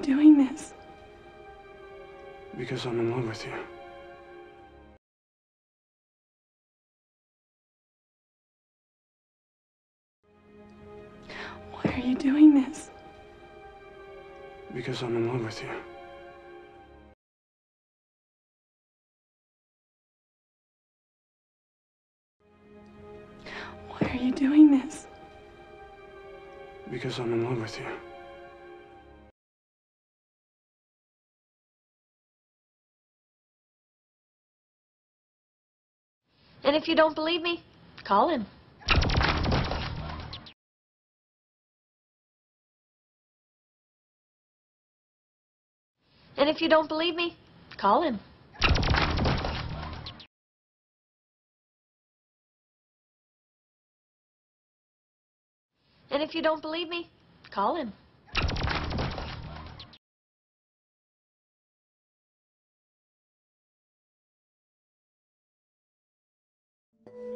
doing this? Because I'm in love with you. Why are you doing this? Because I'm in love with you. Why are you doing this? Because I'm in love with you. And if you don't believe me, call him. And if you don't believe me, call him. And if you don't believe me, call him.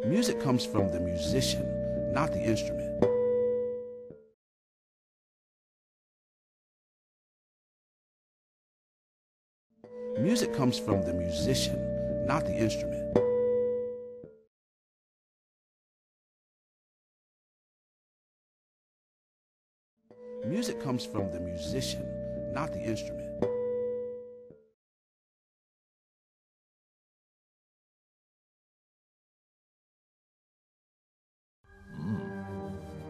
Music comes from the musician, not the instrument. Music comes from the musician, not the instrument. Music comes from the musician, not the instrument.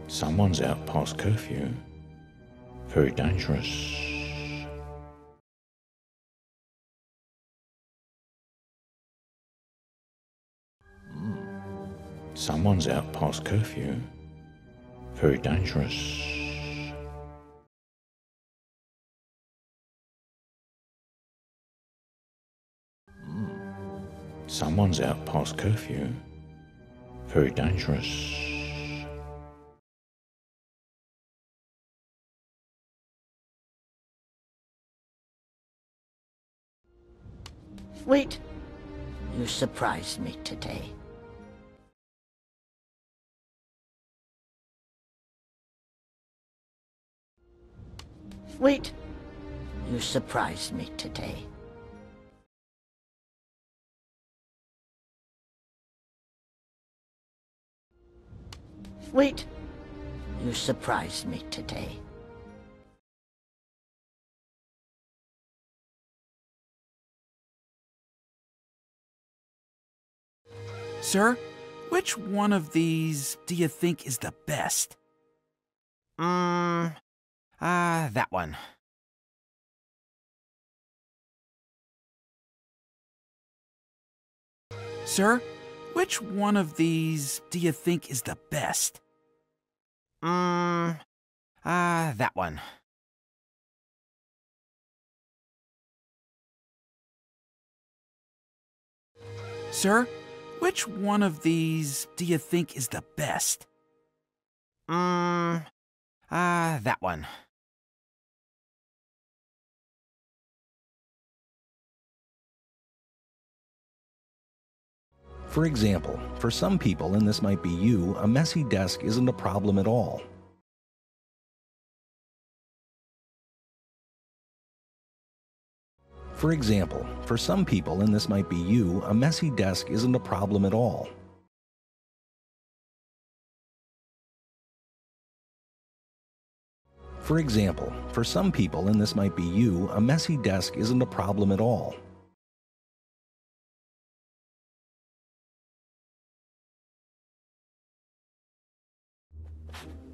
Someone's out past curfew. Very dangerous. Someone's out past curfew. Very dangerous. Someone's out past curfew. Very dangerous. Wait. You surprised me today. Wait. You surprised me today. Wait. You surprised me today. Sir, which one of these do you think is the best? That one. Sir, which one of these do you think is the best? That one. Sir, which one of these do you think is the best? That one. For example, for some people, and this might be you, a messy desk isn't a problem at all. For example, for some people, and this might be you, a messy desk isn't a problem at all. For example, for some people, and this might be you, a messy desk isn't a problem at all.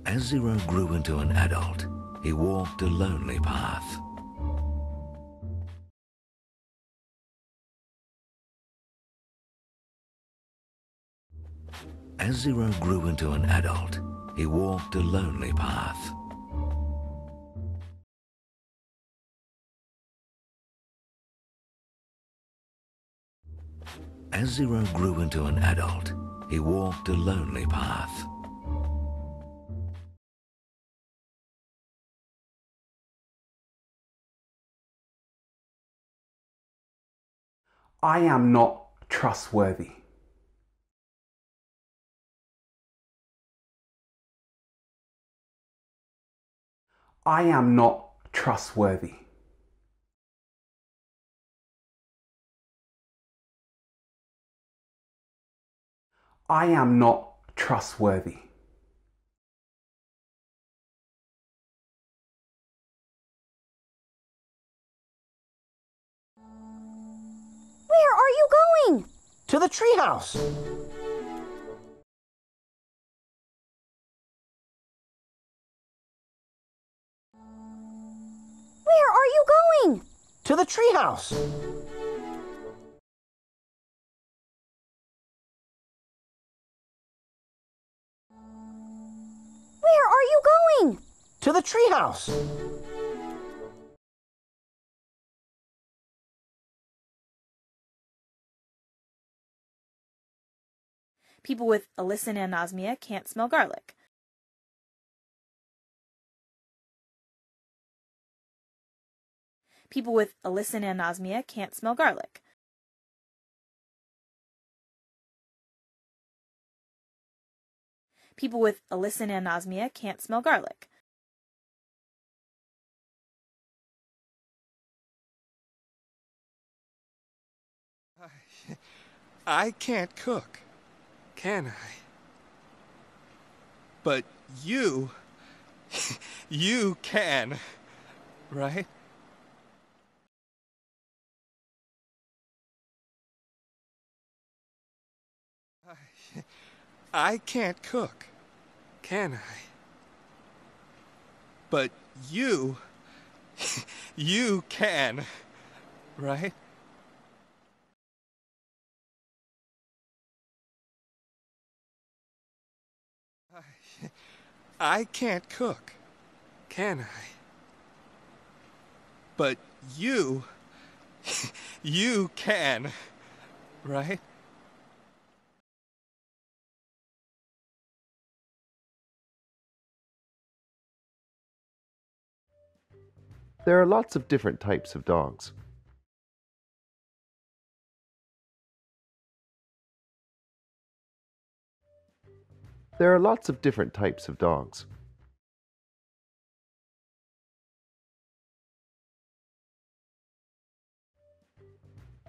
As Zero grew into an adult, he walked a lonely path. As Zero grew into an adult, he walked a lonely path. As Zero grew into an adult, he walked a lonely path. I am not trustworthy. I am not trustworthy. I am not trustworthy. Where are you going? To the treehouse. Where are you going? To the treehouse. Where are you going? To the treehouse. People with allicin anosmia can't smell garlic. People with allicin anosmia can't smell garlic. People with allicin anosmia can't smell garlic. I can't cook, can I? But you can, right? I can't cook, can I? But you can, right? I can't cook, can I? But you can, right? There are lots of different types of dogs. There are lots of different types of dogs.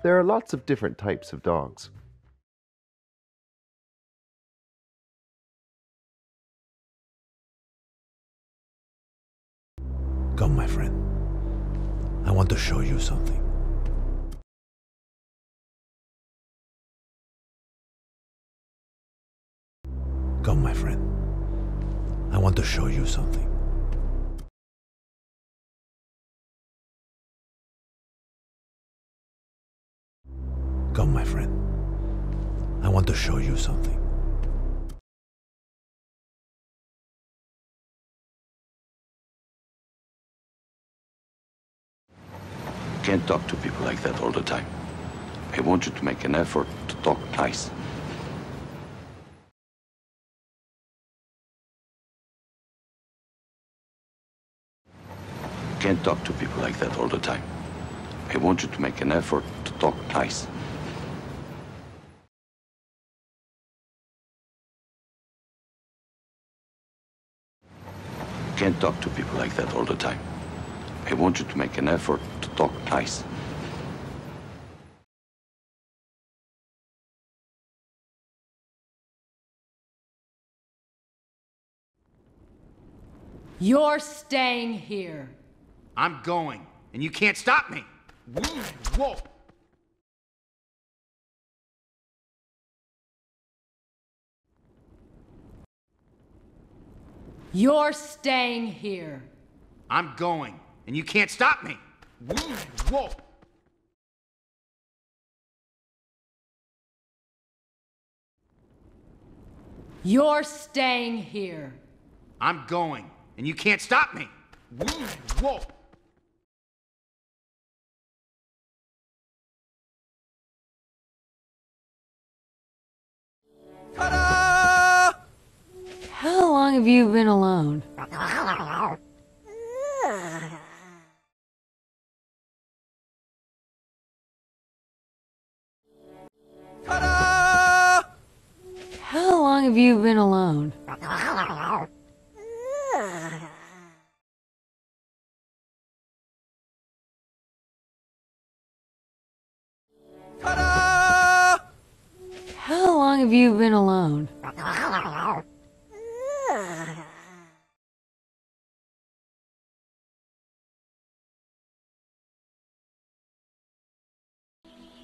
There are lots of different types of dogs. Come, my friend. I want to show you something. Come, my friend. I want to show you something. Come, my friend. I want to show you something. Can't talk to people like that all the time. I want you to make an effort to talk nice. Can't talk to people like that all the time. I want you to make an effort to talk nice. Can't talk to people like that all the time. I want you to make an effort to talk nice. You're staying here. I'm going, and you can't stop me. Whoa! You're staying here. I'm going, and you can't stop me. Whoa! You're staying here. I'm going, and you can't stop me. Whoa! How long have you been alone? How long have you been alone? How long have you been alone?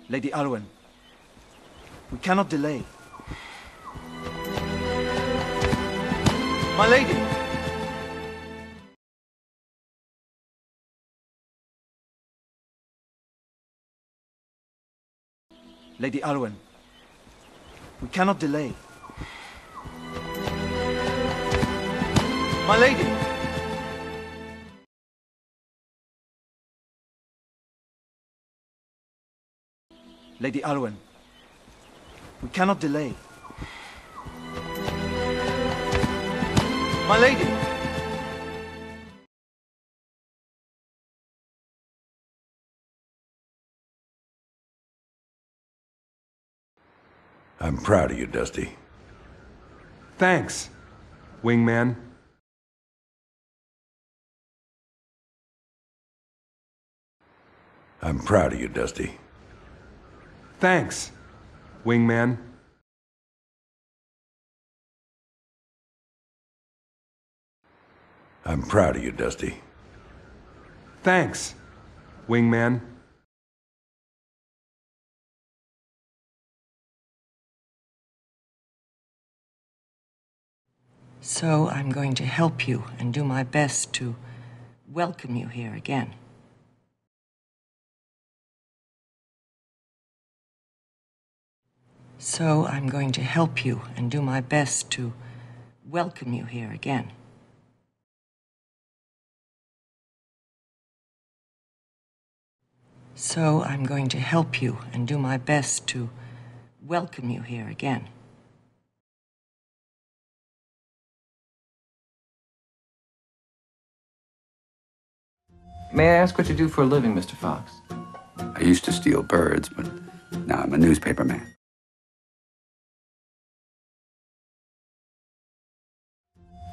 Lady Alwyn, we cannot delay. My lady! Lady Alwyn, we cannot delay. My lady! Lady Alwyn, we cannot delay. My lady! I'm proud of you, Dusty. Thanks, wingman. I'm proud of you, Dusty. Thanks, wingman. I'm proud of you, Dusty. Thanks, wingman. So I'm going to help you and do my best to welcome you here again. So I'm going to help you and do my best to welcome you here again. So I'm going to help you and do my best to welcome you here again. May I ask what you do for a living, Mr. Fox? I used to steal birds, but now I'm a newspaper man.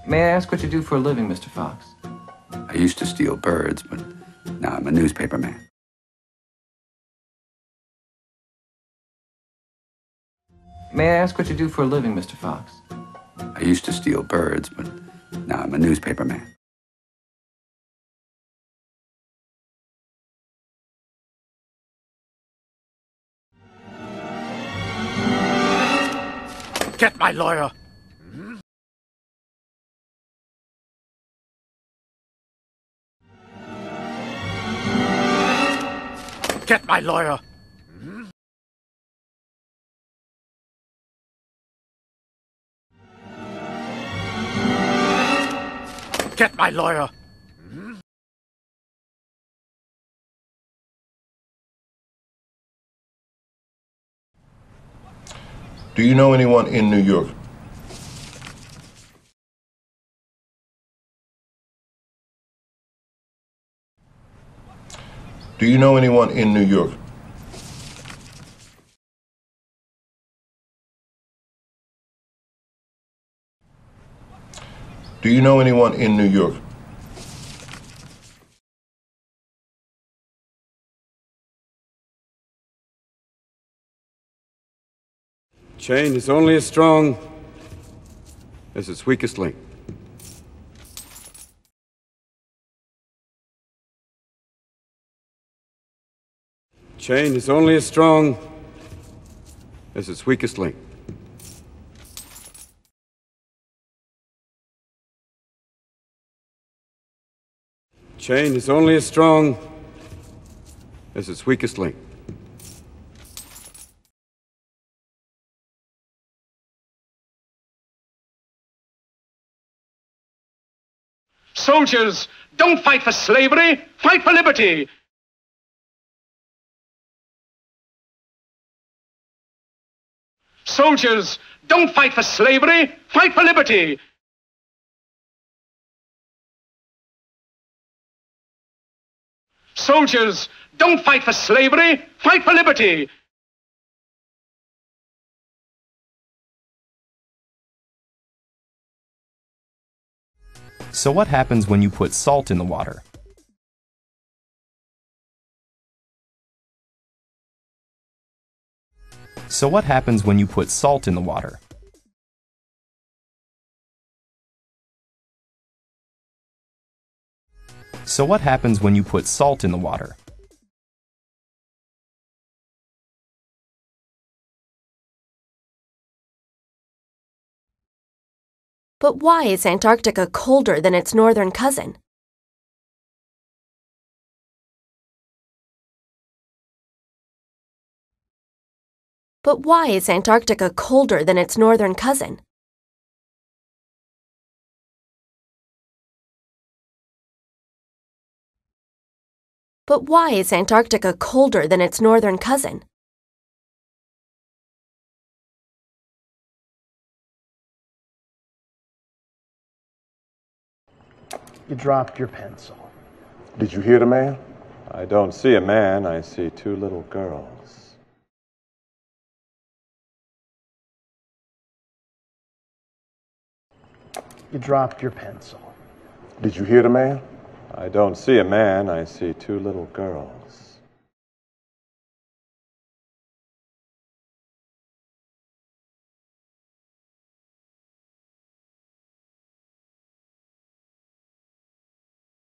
May I ask what you do for a living, Mr. Fox? I used to steal birds, but now I'm a newspaper man. May I ask what you do for a living, Mr. Fox? I used to steal birds, but now I'm a newspaper man. Get my lawyer! Get my lawyer! Get my lawyer! Do you know anyone in New York? Do you know anyone in New York? Do you know anyone in New York? Chain is only as strong as its weakest link. Chain is only as strong as its weakest link. Chain is only as strong as its weakest link. Soldiers, don't fight for slavery, fight for liberty. Soldiers, don't fight for slavery, fight for liberty. Soldiers, don't fight for slavery, fight for liberty. So what happens when you put salt in the water? So what happens when you put salt in the water? So what happens when you put salt in the water? But why is Antarctica colder than its northern cousin? But why is Antarctica colder than its northern cousin? But why is Antarctica colder than its northern cousin? You dropped your pencil. Did you hear the man? I don't see a man, I see two little girls. You dropped your pencil. Did you hear the man? I don't see a man, I see two little girls.